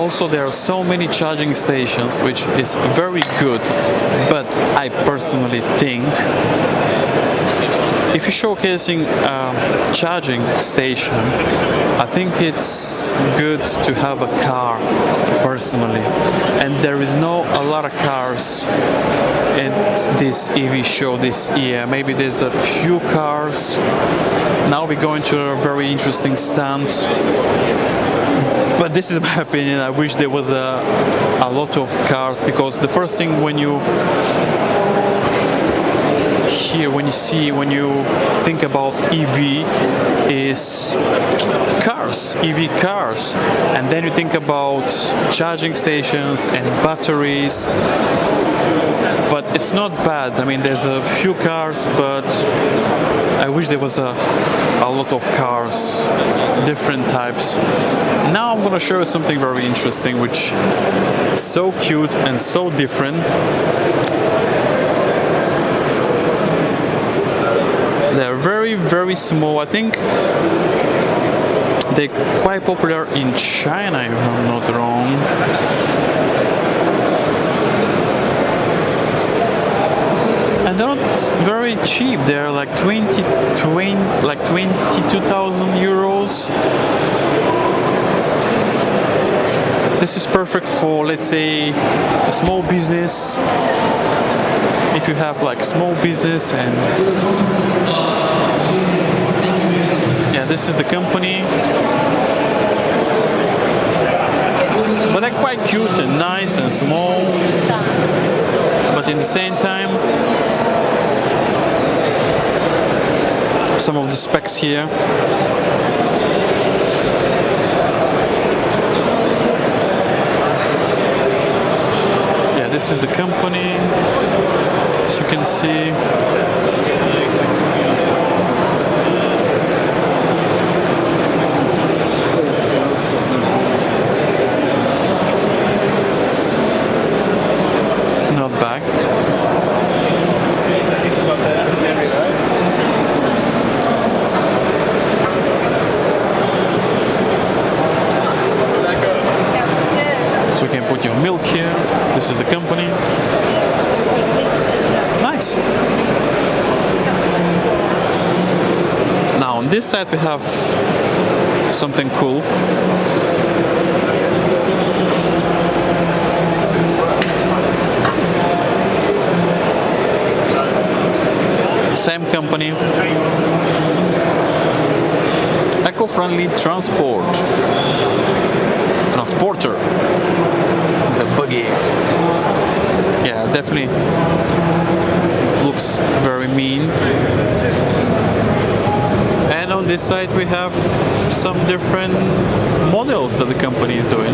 Also, there are so many charging stations, which is very good, but I personally think if you're showcasing a charging station, I think it's good to have a car personally, and there is no a lot of cars at this EV show this year. Maybe there's a few cars. Now we're going to a very interesting stand, but this is my opinion. I wish there was a lot of cars, because the first thing when you think about EV is cars, EV cars, and then you think about charging stations and batteries. But it's not bad. I mean, there's a few cars, but I wish there was a lot of cars, different types. Now I'm gonna show you something very interesting, which is so cute and so different. They're very, very small. I think they're quite popular in China, if I'm not wrong. And they're not very cheap. They're like 22,000 euros. This is perfect for, let's say, a small business. If you have like small business, and yeah, this is the company, but they're quite cute and nice and small, but in the same time some of the specs here. Yeah, this is the company. As you can see, not bad. So you can put your milk here. This is the company. Nice. Now on this side we have something cool. Same company. Eco-friendly transporter. The buggy. Yeah, definitely looks very mean. And on this side we have some different models that the company is doing.